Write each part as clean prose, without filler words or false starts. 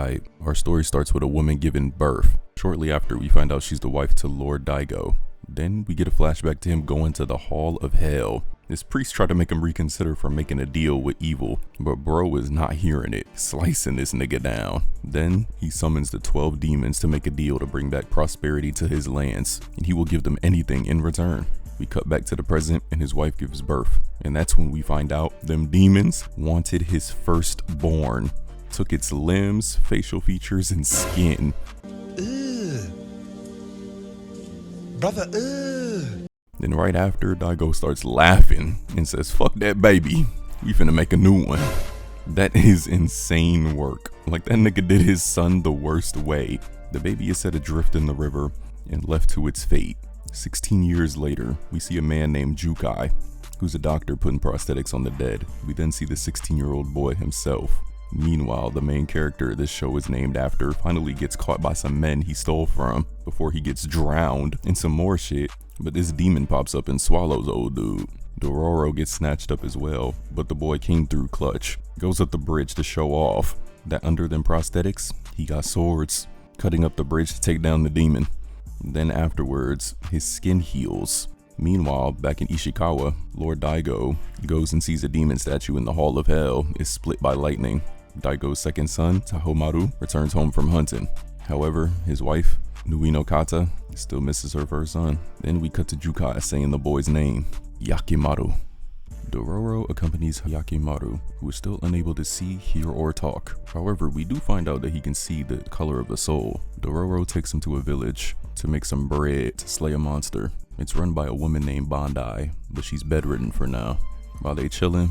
Alright, our story starts with a woman giving birth. Shortly after, we find out she's the wife to Lord Daigo. Then we get a flashback to him going to the Hall of Hell. This priest tried to make him reconsider from making a deal with evil, but bro is not hearing it, slicing this nigga down. Then he summons the 12 demons to make a deal to bring back prosperity to his lands, and he will give them anything in return. We cut back to the present and his wife gives birth, and that's when we find out them demons wanted his firstborn. Took its limbs, facial features, and skin. Ugh. Brother, ugh. Then right after, Daigo starts laughing and says, "Fuck that baby, we finna make a new one." That is insane work. Like, that nigga did his son the worst way. The baby is set adrift in the river and left to its fate. 16 years later, we see a man named Jukai, who's a doctor putting prosthetics on the dead. We then see the 16-year-old boy himself. Meanwhile, the main character this show is named after finally gets caught by some men he stole from before he gets drowned in some more shit. But this demon pops up and swallows old dude. Dororo gets snatched up as well, but the boy came through clutch. Goes up the bridge to show off that under them prosthetics, he got swords, cutting up the bridge to take down the demon. Then afterwards, his skin heals. Meanwhile, back in Ishikawa, Lord Daigo goes and sees a demon statue in the Hall of Hell is split by lightning. Daigo's second son, Tahomaru, returns home from hunting. However, his wife, Nui no Kata, still misses her first son. Then we cut to Jukai saying the boy's name, Yakimaru. Dororo accompanies Yakimaru, who is still unable to see, hear, or talk. However, we do find out that he can see the color of a soul. Dororo takes him to a village to make some bread to slay a monster. It's run by a woman named Bandai, but she's bedridden for now. While they chillin',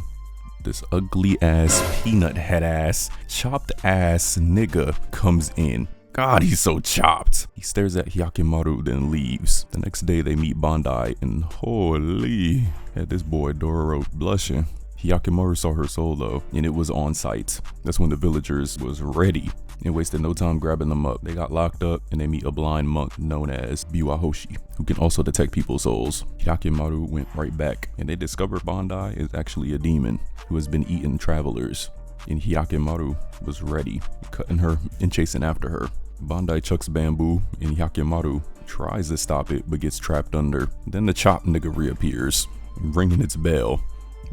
this ugly ass, peanut head ass, chopped ass nigga comes in. God, he's so chopped. He stares at Hyakimaru, then leaves. The next day they meet Bandai, and holy, had this boy Dororo blushing. Hyakimaru saw her soul though, and it was on site. That's when the villagers was ready and wasted no time grabbing them up. They got locked up and they meet a blind monk known as Biwahoshi, who can also detect people's souls. Hyakimaru went right back, and they discovered Bandai is actually a demon who has been eating travelers. And Hyakimaru was ready, cutting her and chasing after her. Bandai chucks bamboo, and Hyakimaru tries to stop it but gets trapped under. Then the chopped nigga reappears, ringing its bell,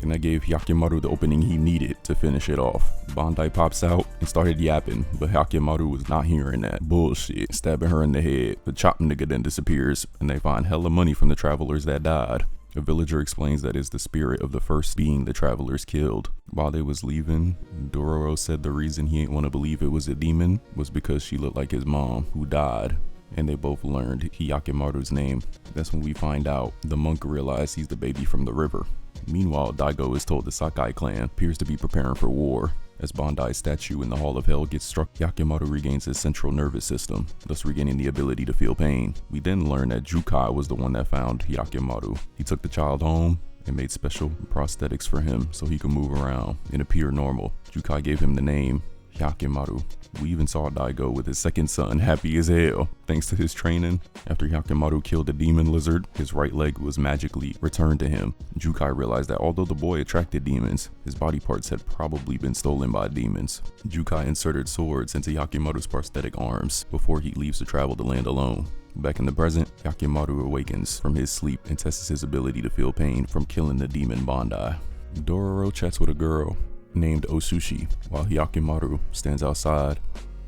and I gave Hyakimaru the opening he needed to finish it off. Bandai pops out and started yapping, but Hyakimaru was not hearing that bullshit, stabbing her in the head. The chopped nigga then disappears, and they find hella money from the travelers that died. A villager explains that it's the spirit of the first being the travelers killed. While they was leaving, Dororo said the reason he ain't want to believe it was a demon was because she looked like his mom, who died, and they both learned Hyakimaru's name. That's when we find out the monk realized he's the baby from the river. Meanwhile, Daigo is told the Sakai clan appears to be preparing for war. As Bandai's statue in the Hall of Hell gets struck, Hyakimaru regains his central nervous system, thus regaining the ability to feel pain. We then learn that Jukai was the one that found Hyakimaru. He took the child home and made special prosthetics for him so he could move around and appear normal. Jukai gave him the name Hyakimaru. We even saw Daigo with his second son happy as hell. Thanks to his training, after Hyakimaru killed the demon lizard, his right leg was magically returned to him. Jukai realized that although the boy attracted demons, his body parts had probably been stolen by demons. Jukai inserted swords into Hyakimaru's prosthetic arms before he leaves to travel the land alone. Back in the present, Hyakimaru awakens from his sleep and tests his ability to feel pain from killing the demon Bandai. Dororo chats with a girl named Osushi, while Hyakimaru stands outside,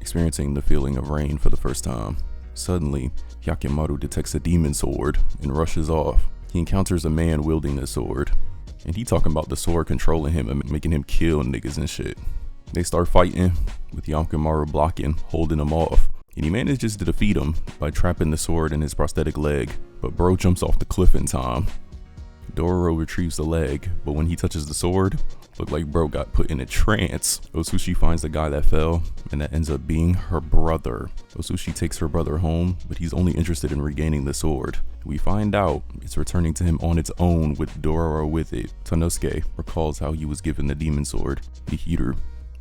experiencing the feeling of rain for the first time. Suddenly, Hyakimaru detects a demon sword and rushes off. He encounters a man wielding the sword, and he talking about the sword controlling him and making him kill niggas and shit. They start fighting, with Hyakimaru blocking, holding him off, and he manages to defeat him by trapping the sword in his prosthetic leg, but bro jumps off the cliff in time. Dororo retrieves the leg, but when he touches the sword, looked like bro got put in a trance. Osushi finds the guy that fell, and that ends up being her brother. Osushi takes her brother home, but he's only interested in regaining the sword. We find out it's returning to him on its own with Dororo with it. Tanosuke recalls how he was given the demon sword, Nihiru,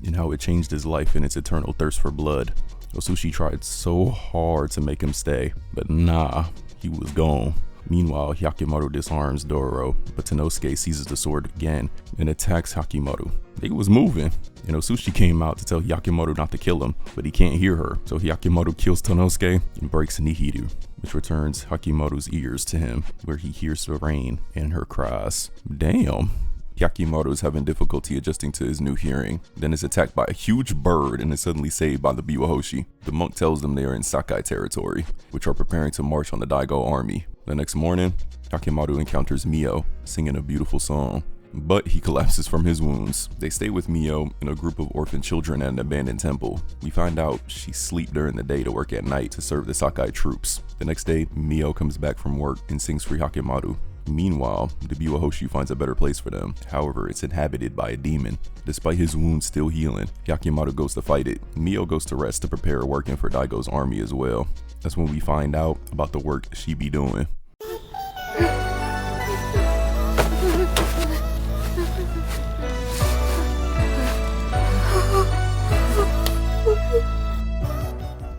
and how it changed his life and its eternal thirst for blood. Osushi tried so hard to make him stay, but nah, he was gone. Meanwhile, Hyakimaru disarms Dororo, but Tenosuke seizes the sword again and attacks Hyakimaru. They was moving, and Osushi came out to tell Hyakimaru not to kill him, but he can't hear her. So Hyakimaru kills Tenosuke and breaks Nihiru, which returns Hyakimaru's ears to him, where he hears the rain and her cries. Damn. Hyakimaru is having difficulty adjusting to his new hearing, then is attacked by a huge bird and is suddenly saved by the Biwahoshi. The monk tells them they are in Sakai territory, which are preparing to march on the Daigo army. The next morning, Hyakimaru encounters Mio, singing a beautiful song, but he collapses from his wounds. They stay with Mio and a group of orphan children at an abandoned temple. We find out she sleeps during the day to work at night to serve the Sakai troops. The next day, Mio comes back from work and sings for Hyakimaru. Meanwhile, the Biwahoshi finds a better place for them. However, it's inhabited by a demon. Despite his wounds still healing, Hyakimaru goes to fight it. Mio goes to rest to prepare working for Daigo's army as well. That's when we find out about the work she be doing.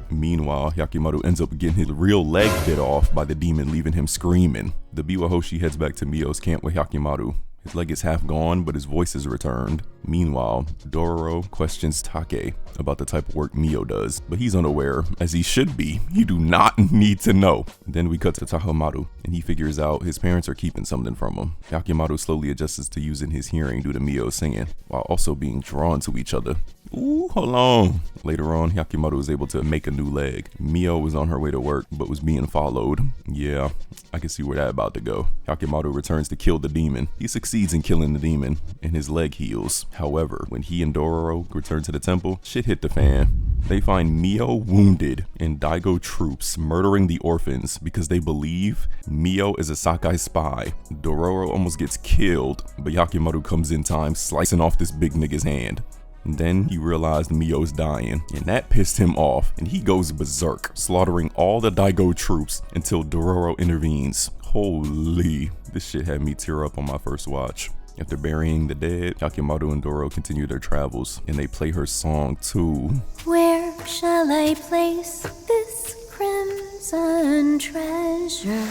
Meanwhile, Hyakimaru ends up getting his real leg bit off by the demon, leaving him screaming. The Biwahoshi heads back to Mio's camp with Hyakimaru. His leg is half gone, but his voice is returned. Meanwhile, Dororo questions Take about the type of work Mio does, but he's unaware, as he should be. You do not need to know. Then we cut to Tahomaru, and he figures out his parents are keeping something from him. Hyakimaru slowly adjusts to using his hearing due to Mio singing, while also being drawn to each other. Ooh, hold on. Later on, Hyakimaru was able to make a new leg. Mio was on her way to work, but was being followed. Yeah, I can see where that about to go. Hyakimaru returns to kill the demon. He succeeds in killing the demon, and his leg heals. However, when he and Dororo return to the temple, shit hit the fan. They find Mio wounded and Daigo troops murdering the orphans because they believe Mio is a Sakai spy. Dororo almost gets killed, but Hyakimaru comes in time, slicing off this big nigga's hand. Then he realized Mio's dying, and that pissed him off, and he goes berserk, slaughtering all the Daigo troops until Dororo intervenes. Holy, this shit had me tear up on my first watch. After burying the dead, Hyakimaru and Dororo continue their travels, and they play her song too. Where shall I place this crimson treasure?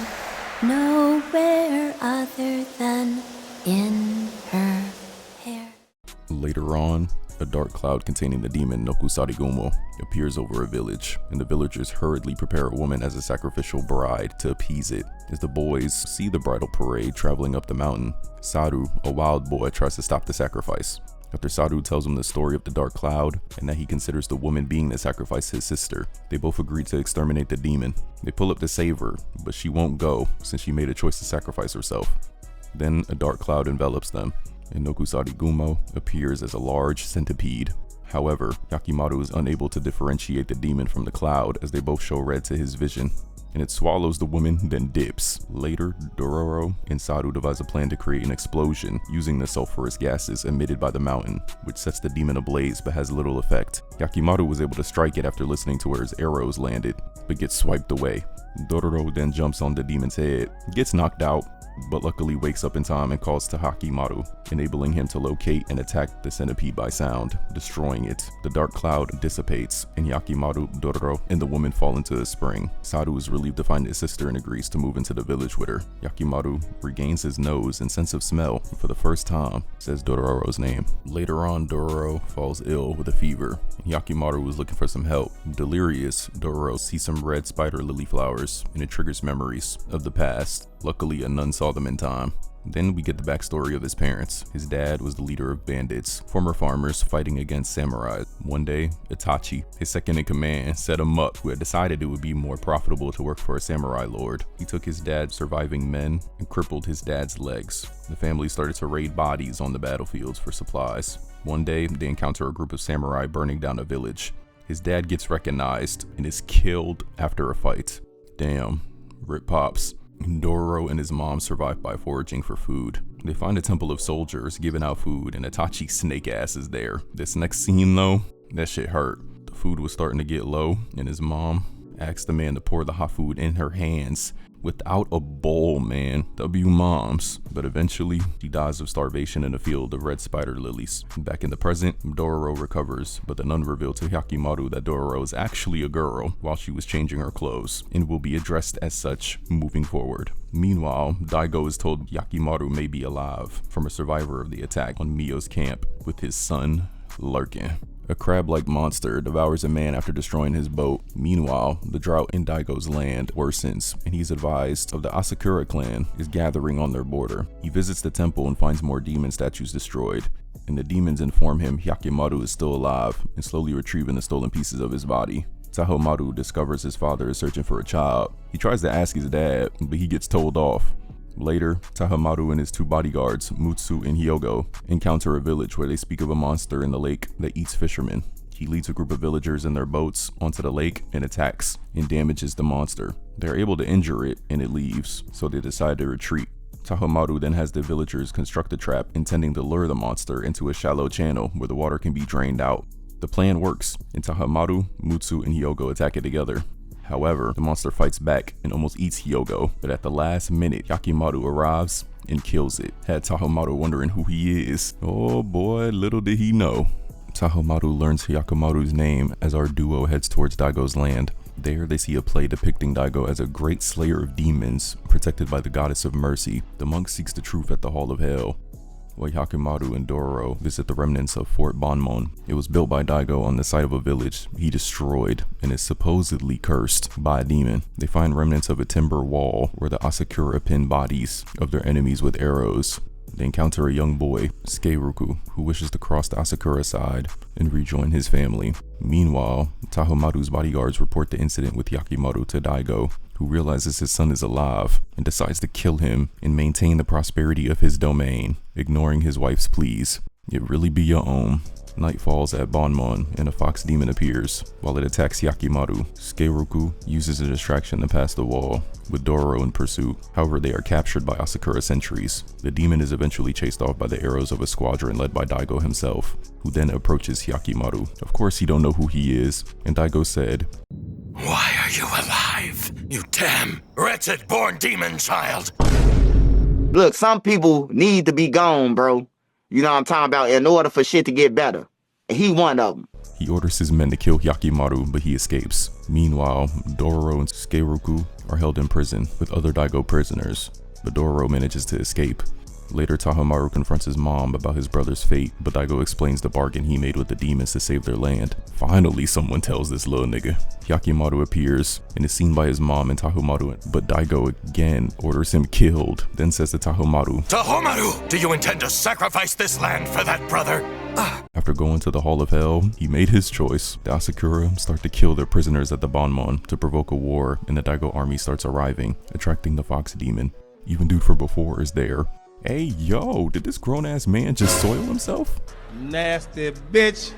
Nowhere other than in her hair. Later on, a dark cloud containing the demon Nokusarigumo appears over a village, and the villagers hurriedly prepare a woman as a sacrificial bride to appease it. As the boys see the bridal parade traveling up the mountain, Saru, a wild boy, tries to stop the sacrifice. After Saru tells him the story of the dark cloud and that he considers the woman being the sacrifice his sister, they both agree to exterminate the demon. They pull up to save her, but she won't go since she made a choice to sacrifice herself. Then a dark cloud envelops them, and Nokusarigumo appears as a large centipede. However, Hyakimaru is unable to differentiate the demon from the cloud as they both show red to his vision, and it swallows the woman, then dips. Later, Dororo and Saru devise a plan to create an explosion using the sulfurous gases emitted by the mountain, which sets the demon ablaze but has little effect. Hyakimaru was able to strike it after listening to where his arrows landed, but gets swiped away. Dororo then jumps on the demon's head, gets knocked out, but luckily wakes up in time and calls to Hyakimaru, enabling him to locate and attack the centipede by sound, destroying it. The dark cloud dissipates, and Hyakimaru, Dororo, and the woman fall into a spring. Saru is relieved to find his sister and agrees to move into the village with her. Hyakimaru regains his nose and sense of smell, and for the first time, says Dororo's name. Later on, Dororo falls ill with a fever, and Hyakimaru was looking for some help. Delirious, Dororo sees some red spider lily flowers, and it triggers memories of the past. Luckily, a nun saw them in time. Then we get the backstory of his parents. His dad was the leader of bandits, former farmers fighting against samurai. One day, Itachi, his second in command, set him up, who had decided it would be more profitable to work for a samurai lord. He took his dad's surviving men and crippled his dad's legs. The family started to raid bodies on the battlefields for supplies. One day, they encounter a group of samurai burning down a village. His dad gets recognized and is killed after a fight. Damn, rip pops. Dororo and his mom survive by foraging for food. They find a temple of soldiers giving out food, and Itachi's snake ass is there. This next scene though, that shit hurt. The food was starting to get low, and his mom asked the man to pour the hot food in her hands without a bowl, man. W moms. But eventually, she dies of starvation in a field of red spider lilies. Back in the present, Dororo recovers, but the nun revealed to Hyakimaru that Dororo is actually a girl while she was changing her clothes, and will be addressed as such moving forward. Meanwhile, Daigo is told Hyakimaru may be alive from a survivor of the attack on Mio's camp, with his son lurking. A crab-like monster devours a man after destroying his boat. Meanwhile, the drought in Daigo's land worsens, and he's advised of the Asakura clan is gathering on their border. He visits the temple and finds more demon statues destroyed, and the demons inform him Hyakimaru is still alive and slowly retrieving the stolen pieces of his body. Tahomaru discovers his father is searching for a child. He tries to ask his dad, but he gets told off. Later, Tahomaru and his two bodyguards, Mutsu and Hyogo, encounter a village where they speak of a monster in the lake that eats fishermen. He leads a group of villagers in their boats onto the lake and attacks and damages the monster. They're able to injure it and it leaves, so they decide to retreat. Tahomaru then has the villagers construct a trap intending to lure the monster into a shallow channel where the water can be drained out. The plan works, and Tahomaru, Mutsu, and Hyogo attack it together. However, the monster fights back and almost eats Hyogo, but at the last minute, Hyakimaru arrives and kills it. Had Tahomaru wondering who he is. Oh boy, little did he know. Tahomaru learns Hyakimaru's name as our duo heads towards Daigo's land. There, they see a play depicting Daigo as a great slayer of demons, protected by the goddess of mercy. The monk seeks the truth at the Hall of Hell, while Hyakimaru and Dororo visit the remnants of Fort Banmon. It was built by Daigo on the site of a village he destroyed and is supposedly cursed by a demon. They find remnants of a timber wall where the Asakura pin bodies of their enemies with arrows. They encounter a young boy, Seiruku, who wishes to cross the Asakura side and rejoin his family. Meanwhile, Tahomaru's bodyguards report the incident with Hyakimaru to Daigo, who realizes his son is alive and decides to kill him and maintain the prosperity of his domain, ignoring his wife's pleas. It really be your own. Night falls at Banmon and a fox demon appears. While it attacks Hyakimaru, Seiruku uses a distraction to pass the wall, with Dororo in pursuit. However, they are captured by Asakura sentries. The demon is eventually chased off by the arrows of a squadron led by Daigo himself, who then approaches Hyakimaru. Of course he don't know who he is, and Daigo said, Why are you alive, you damn wretched born demon child? Look, some people need to be gone, bro. You know what I'm talking about, in order for shit to get better. And he one of them. He orders his men to kill Hyakimaru, but he escapes. Meanwhile, Dororo and Seiruku are held in prison with other Daigo prisoners, but Dororo manages to escape. Later, Tahomaru confronts his mom about his brother's fate, but Daigo explains the bargain he made with the demons to save their land. Finally, someone tells this little nigga. Hyakimaru appears and is seen by his mom and Tahomaru, but Daigo again orders him killed, then says to Tahomaru, Tahomaru, do you intend to sacrifice this land for that brother? After going to the Hall of Hell, he made his choice. The Asakura start to kill their prisoners at the Banmon to provoke a war, and the Daigo army starts arriving, attracting the fox demon. Even dude from before is there. Hey yo, did this grown ass man just soil himself? Nasty bitch.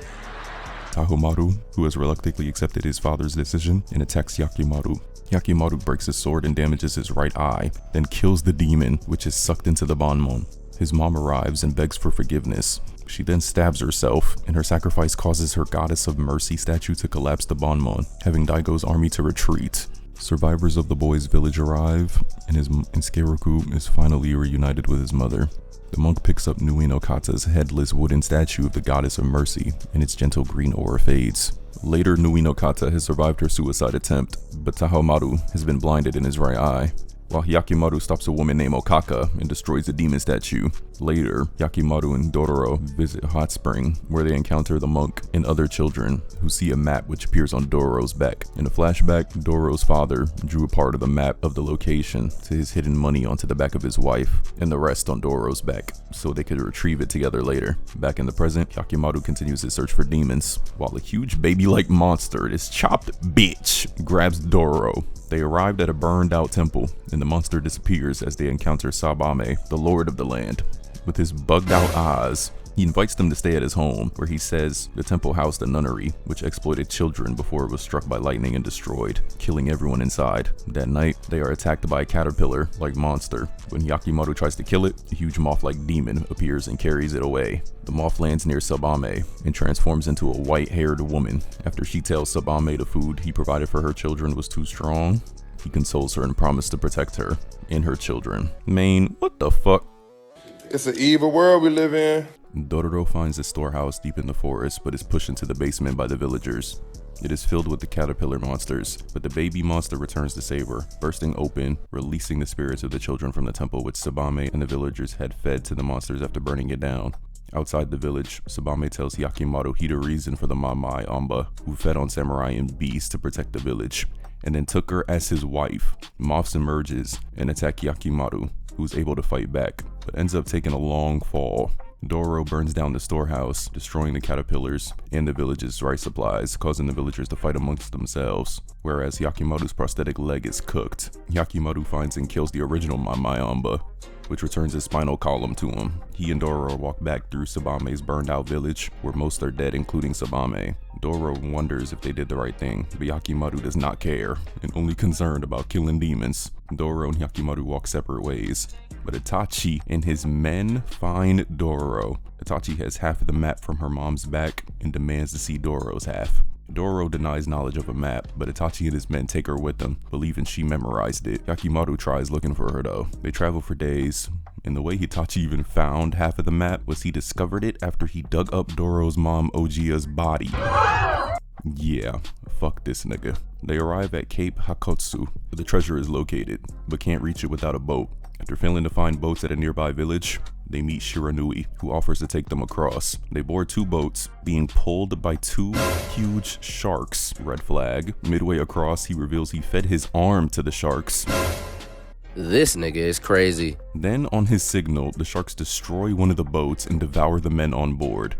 Tahomaru, who has reluctantly accepted his father's decision, and attacks Hyakimaru. Hyakimaru breaks his sword and damages his right eye, then kills the demon, which is sucked into the Banmon. His mom arrives and begs for forgiveness. She then stabs herself, and her sacrifice causes her goddess of mercy statue to collapse the Banmon, having Daigo's army to retreat. Survivors of the boy's village arrive, and Seiruku is finally reunited with his mother. The monk picks up Nui no Kata's headless wooden statue of the goddess of mercy, and its gentle green aura fades. Later, Nui no Kata has survived her suicide attempt, but Tahomaru has been blinded in his right eye. While Hyakimaru stops a woman named Okaka and destroys the demon statue. Later, Hyakimaru and Dororo visit Hot Spring, where they encounter the monk and other children, who see a map which appears on Dororo's back. In a flashback, Dororo's father drew a part of the map of the location to his hidden money onto the back of his wife, and the rest on Dororo's back, so they could retrieve it together later. Back in the present, Hyakimaru continues his search for demons, while a huge baby-like monster, this chopped bitch, grabs Dororo. They arrived at a burned out temple, and the monster disappears as they encounter Sabame, the lord of the land. With his bugged out eyes, he invites them to stay at his home, where he says the temple housed a nunnery, which exploited children before it was struck by lightning and destroyed, killing everyone inside. That night, they are attacked by a caterpillar-like monster. When Hyakimaru tries to kill it, a huge moth-like demon appears and carries it away. The moth lands near Sabame and transforms into a white-haired woman after she tells Sabame the food he provided for her children was too strong. He consoles her and promises to protect her and her children. Main, what the fuck? It's an evil world we live in. Dororo finds a storehouse deep in the forest, but is pushed into the basement by the villagers. It is filled with the caterpillar monsters, but the baby monster returns to save her, bursting open, releasing the spirits of the children from the temple which Sabame and the villagers had fed to the monsters after burning it down. Outside the village, Sabame tells Hyakimaru he the reason for the Mamai Amba, who fed on samurai and beasts to protect the village, and then took her as his wife. Moths emerges and attack Hyakimaru, who's able to fight back, but ends up taking a long fall. Dororo burns down the storehouse, destroying the caterpillars and the village's rice supplies, causing the villagers to fight amongst themselves, whereas Hyakimaru's prosthetic leg is cooked. Hyakimaru finds and kills the original Mamai Amba, which returns his spinal column to him. He and Dororo walk back through Sabame's burned out village, where most are dead, including Sabame. Dororo wonders if they did the right thing, but Hyakimaru does not care, and only concerned about killing demons. Dororo and Hyakimaru walk separate ways, but Itachi and his men find Dororo. Itachi has half of the map from her mom's back and demands to see Dororo's half. Dororo denies knowledge of a map, but Itachi and his men take her with them, believing she memorized it. Hyakimaru tries looking for her though. They travel for days, and the way Itachi even found half of the map was he discovered it after he dug up Dororo's mom Ojia's body. Yeah, fuck this nigga. They arrive at Cape Hakotsu, where the treasure is located, but can't reach it without a boat. After failing to find boats at a nearby village, they meet Shiranui, who offers to take them across. They board 2 boats, being pulled by 2 huge sharks. Red flag. Midway across, he reveals he fed his arm to the sharks. This nigga is crazy. Then, on his signal, the sharks destroy one of the boats and devour the men on board.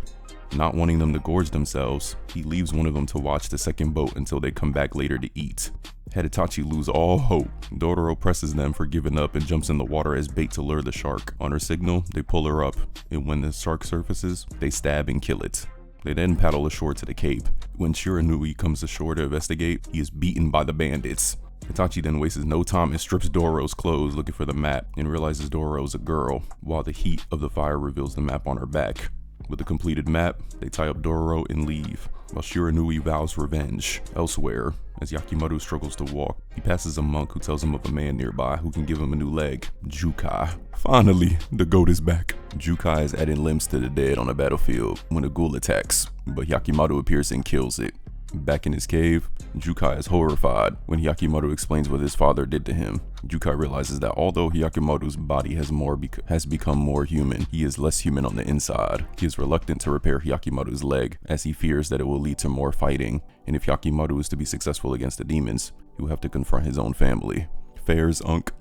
Not wanting them to gorge themselves, he leaves one of them to watch the second boat until they come back later to eat. Had Itachi lose all hope, Dororo presses them for giving up and jumps in the water as bait to lure the shark. On her signal, they pull her up, and when the shark surfaces, they stab and kill it. They then paddle ashore to the cape. When Shiranui comes ashore to investigate, he is beaten by the bandits. Itachi then wastes no time and strips Dororo's clothes looking for the map, and realizes Dororo's a girl, while the heat of the fire reveals the map on her back. With the completed map, they tie up Dororo and leave, while Shiranui vows revenge. Elsewhere, as Hyakimaru struggles to walk, he passes a monk who tells him of a man nearby who can give him a new leg, Jukai. Finally, the goat is back. Jukai is adding limbs to the dead on a battlefield when a ghoul attacks, but Hyakimaru appears and kills it. Back in his cave, Jukai is horrified when Hyakimaru explains what his father did to him. Jukai realizes that although Hyakimaru's body has become more human, he is less human on the inside. He is reluctant to repair Hyakimaru's leg, as he fears that it will lead to more fighting, and if Hyakimaru is to be successful against the demons, he will have to confront his own family. Fair's Unk.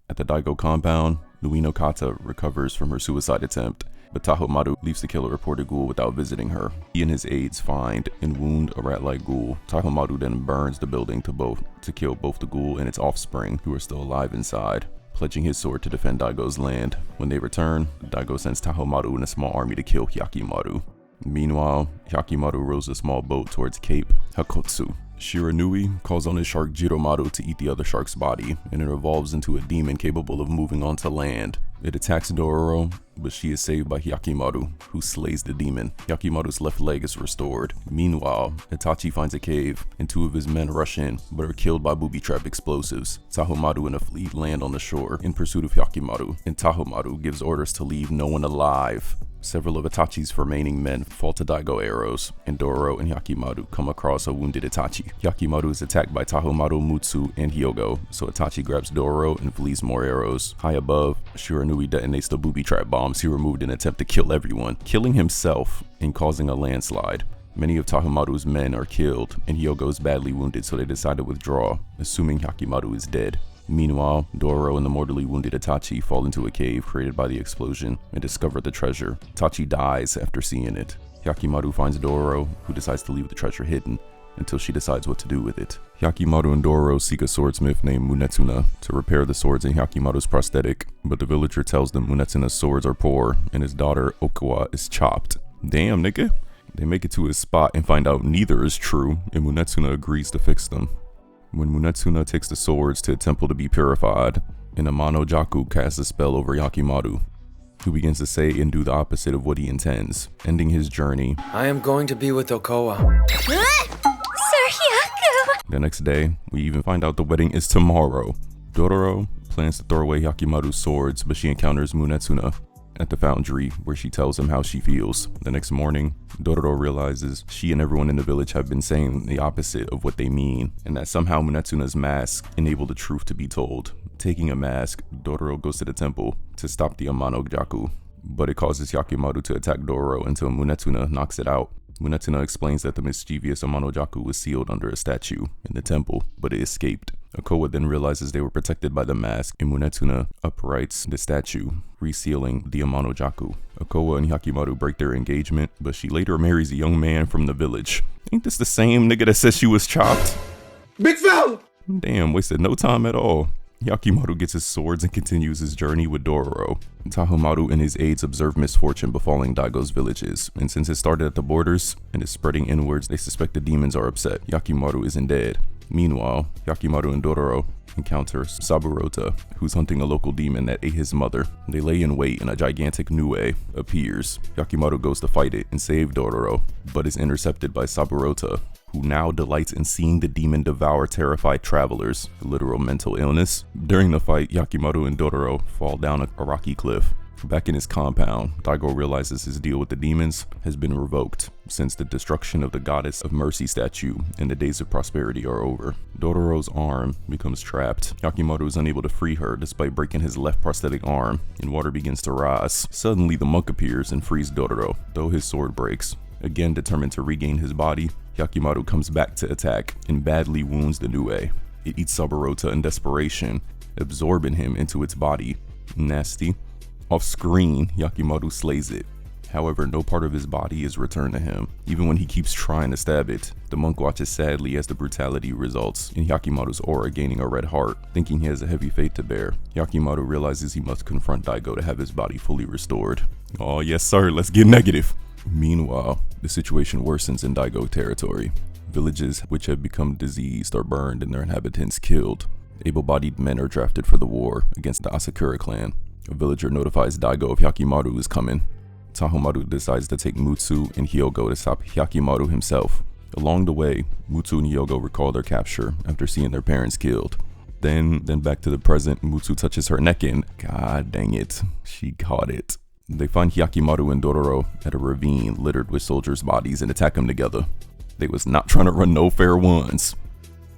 At the Daigo compound, Luino Kata recovers from her suicide attempt, but Tahomaru leaves to kill a reported ghoul without visiting her. He and his aides find and wound a rat-like ghoul. Tahomaru then burns the building to kill both the ghoul and its offspring, who are still alive inside, pledging his sword to defend Daigo's land. When they return, Daigo sends Tahomaru and a small army to kill Hyakimaru. Meanwhile, Hyakimaru rows a small boat towards Cape Hakotsu. Shiranui calls on his shark Jiromaru to eat the other shark's body, and it evolves into a demon capable of moving onto land. It attacks Dororo, but she is saved by Hyakimaru, who slays the demon. Hyakimaru's left leg is restored. Meanwhile, Itachi finds a cave, and 2 of his men rush in, but are killed by booby-trap explosives. Tahomaru and a fleet land on the shore in pursuit of Hyakimaru, and Tahomaru gives orders to leave no one alive. Several of Itachi's remaining men fall to Daigo arrows, and Dororo and Hyakimaru come across a wounded Itachi. Hyakimaru is attacked by Tahomaru, Mutsu, and Hyogo, so Itachi grabs Dororo and flees more arrows. High above, Shiranui detonates the booby-trap bombs he removed in an attempt to kill everyone, killing himself and causing a landslide. Many of Tahomaru's men are killed, and Hyogo is badly wounded, so they decide to withdraw, assuming Hyakimaru is dead. Meanwhile, Dororo and the mortally wounded Itachi fall into a cave created by the explosion and discover the treasure. Itachi dies after seeing it. Hyakimaru finds Dororo, who decides to leave the treasure hidden until she decides what to do with it. Hyakimaru and Dororo seek a swordsmith named Munetsuna to repair the swords in Hyakimaru's prosthetic, but the villager tells them Munetsuna's swords are poor and his daughter Okawa is chopped. Damn, nigga. They make it to his spot and find out neither is true, and Munetsuna agrees to fix them. When Munetsuna takes the swords to a temple to be purified, an Amano Jaku casts a spell over Hyakimaru, who begins to say and do the opposite of what he intends, ending his journey. I am going to be with Okoa. Sir Hyaku! The next day, we even find out the wedding is tomorrow. Dororo plans to throw away Hyakimaru's swords, but she encounters Munetsuna at the foundry, where she tells him how she feels. The next morning, Dororo realizes she and everyone in the village have been saying the opposite of what they mean, and that somehow Munetsuna's mask enabled the truth to be told. Taking a mask, Dororo goes to the temple to stop the Amano-jaku, but it causes Hyakimaru to attack Dororo until Munetsuna knocks it out. Munetsuna explains that the mischievous Amano-jaku was sealed under a statue in the temple, but it escaped. Okowa then realizes they were protected by the mask, and Munetsuna uprights the statue, resealing the Amano-jaku. Okowa and Hyakimaru break their engagement, but she later marries a young man from the village. Ain't this the same nigga that says she was chopped? Big fella! Damn, wasted no time at all. Hyakimaru gets his swords and continues his journey with Dororo. Tahomaru and his aides observe misfortune befalling Daigo's villages, and since it started at the borders and is spreading inwards, they suspect the demons are upset. Hyakimaru isn't dead. Meanwhile, Hyakimaru and Dororo encounter Saburota, who's hunting a local demon that ate his mother. They lay in wait and a gigantic Nue appears. Hyakimaru goes to fight it and save Dororo, but is intercepted by Saburota, who now delights in seeing the demon devour terrified travelers, literal mental illness. During the fight, Hyakimaru and Dororo fall down a rocky cliff. Back in his compound, Daigo realizes his deal with the demons has been revoked since the destruction of the Goddess of Mercy statue and the days of prosperity are over. Dororo's arm becomes trapped. Hyakimaru is unable to free her despite breaking his left prosthetic arm, and water begins to rise. Suddenly, the monk appears and frees Dororo, though his sword breaks. Again determined to regain his body, Hyakimaru comes back to attack and badly wounds the Nue. It eats Saburota in desperation, absorbing him into its body. Nasty. Off screen, Hyakimaru slays it. However, no part of his body is returned to him. Even when he keeps trying to stab it, the monk watches sadly as the brutality results in Hyakimaru's aura gaining a red heart. Thinking he has a heavy fate to bear, Hyakimaru realizes he must confront Daigo to have his body fully restored. Oh yes sir, let's get negative. Meanwhile, the situation worsens in Daigo territory. Villages which have become diseased are burned and their inhabitants killed. Able-bodied men are drafted for the war against the Asakura clan. A villager notifies Daigo of Hyakimaru is coming. Tahomaru decides to take Mutsu and Hyogo to stop Hyakimaru himself. Along the way, Mutsu and Hyogo recall their capture after seeing their parents killed. Then back to the present, Mutsu touches her neck and, god dang it, she caught it. They find Hyakimaru and Dororo at a ravine littered with soldiers' bodies and attack them together. They was not trying to run no fair ones.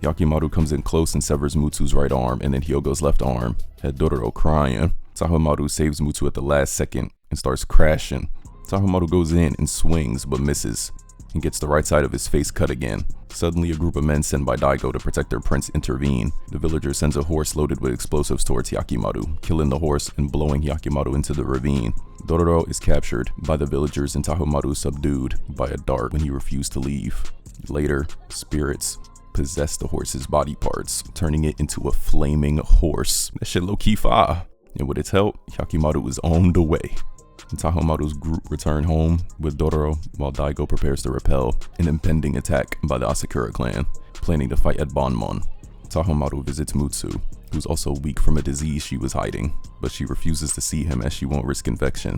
Hyakimaru comes in close and severs Mutsu's right arm and then Hyogo's left arm, had Dororo crying. Tahomaru saves Mutsu at the last second and starts crashing. Tahomaru goes in and swings but misses and gets the right side of his face cut again. Suddenly, a group of men sent by Daigo to protect their prince intervene. The villager sends a horse loaded with explosives towards Hyakimaru, killing the horse and blowing Hyakimaru into the ravine. Dororo is captured by the villagers and Tahomaru subdued by a dart when he refused to leave. Later, spirits possess the horse's body parts, turning it into a flaming horse. That shit low-key fire. And with its help, Hyakimaru is on the way. And Tahomaru's group return home with Dororo while Daigo prepares to repel an impending attack by the Asakura clan, planning to fight at Banmon. Tahomaru visits Mutsu, who's also weak from a disease she was hiding, but she refuses to see him as she won't risk infection.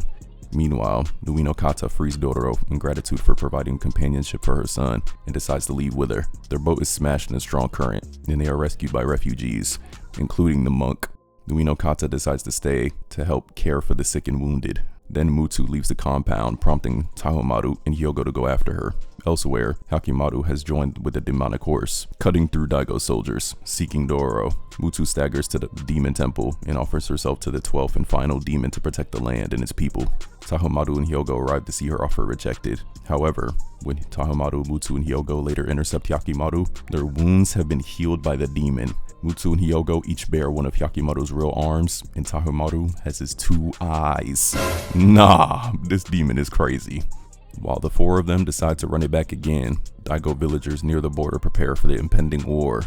Meanwhile, Ueno Kata frees Dororo in gratitude for providing companionship for her son and decides to leave with her. Their boat is smashed in a strong current, and they are rescued by refugees, including the monk. Ueno Kata decides to stay to help care for the sick and wounded. Then Mutsu leaves the compound, prompting Tahomaru and Hyogo to go after her. Elsewhere, Hyakimaru has joined with a demonic horse, cutting through Daigo's soldiers, seeking Dororo. Mutsu staggers to the demon temple and offers herself to the 12th and final demon to protect the land and its people. Tahomaru and Hyogo arrive to see her offer rejected. However, when Tahomaru, Mutsu, and Hyogo later intercept Hyakimaru, their wounds have been healed by the demon. Mutsu and Hyogo each bear one of Hyakimaru's real arms, and Tahomaru has his 2 eyes. Nah, this demon is crazy. While the 4 of them decide to run it back again, Daigo villagers near the border prepare for the impending war,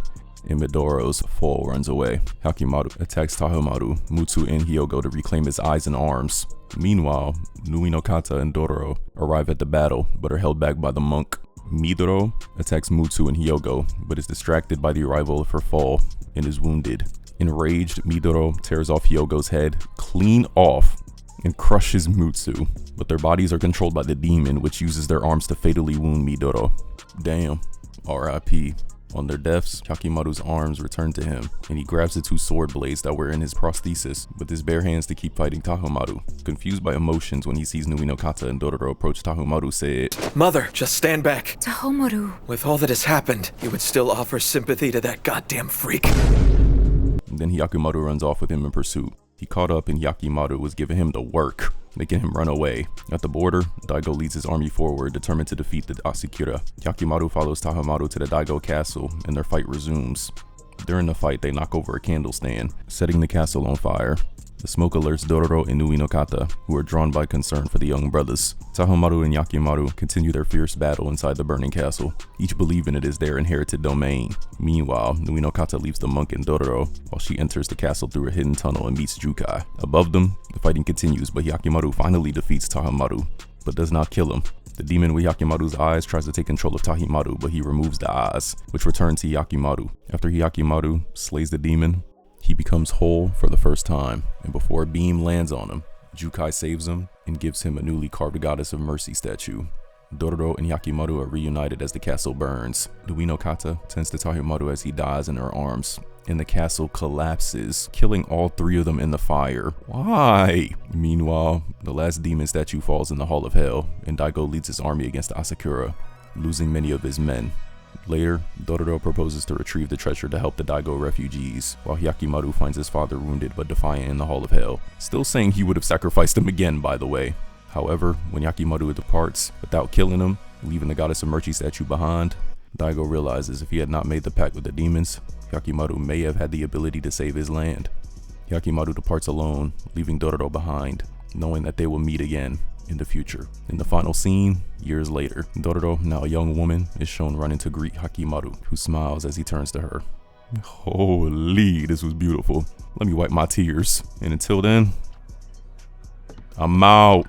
and Midoro's foal runs away. Hyakimaru attacks Tahomaru, Mutsu, and Hyogo to reclaim his eyes and arms. Meanwhile, Ueno Kata and Dororo arrive at the battle, but are held back by the monk. Midoro attacks Mutsu and Hyogo, but is distracted by the arrival of her foal and is wounded. Enraged, Midoro tears off Hyogo's head clean off and crushes Mutsu, but their bodies are controlled by the demon, which uses their arms to fatally wound Midoro. Damn. R.I.P. On their deaths, Yakimaru's arms return to him, and he grabs the two sword blades that were in his prosthesis with his bare hands to keep fighting Tahomaru. Confused by emotions when he sees Nui no Kata and Dororo approach, Tahomaru said, "Mother, just stand back. Tahomaru. With all that has happened, you would still offer sympathy to that goddamn freak." Then Yakimaru runs off with him in pursuit. He caught up and Yakimaru was giving him the work, making him run away. At the border, Daigo leads his army forward, determined to defeat the Asakura. Yakimaru follows Tahomaru to the Daigo castle, and their fight resumes. During the fight, they knock over a candle stand, setting the castle on fire. The smoke alerts Dororo and Nui no Kata, who are drawn by concern for the young brothers. Tahomaru and Yakimaru continue their fierce battle inside the burning castle, each believing it is their inherited domain. Meanwhile, Nui no Kata leaves the monk and Dororo, while she enters the castle through a hidden tunnel and meets Jukai. Above them, the fighting continues, but Yakimaru finally defeats Tahomaru, but does not kill him. The demon with Yakimaru's eyes tries to take control of Tahimaru, but he removes the eyes, which return to Yakimaru. After Yakimaru slays the demon, he becomes whole for the first time, and before a beam lands on him, Jukai saves him and gives him a newly carved Goddess of Mercy statue. Dororo and Yakimaru are reunited as the castle burns. Nui no Kata tends to Tahimaru as he dies in her arms, and the castle collapses, killing all three of them in the fire. Why? Meanwhile, the last demon statue falls in the Hall of Hell, and Daigo leads his army against the Asakura, losing many of his men. Later, Dororo proposes to retrieve the treasure to help the Daigo refugees, while Yakimaru finds his father wounded but defiant in the Hall of Hell, still saying he would have sacrificed him again, by the way. However, when Yakimaru departs without killing him, leaving the Goddess of Mercy statue behind, Daigo realizes if he had not made the pact with the demons, Yakimaru may have had the ability to save his land. Yakimaru departs alone, leaving Dororo behind, knowing that they will meet again in the future. In the final scene, years later, Dororo, now a young woman, is shown running to greet Yakimaru, who smiles as he turns to her. Holy, this was beautiful. Let me wipe my tears. And until then, I'm out.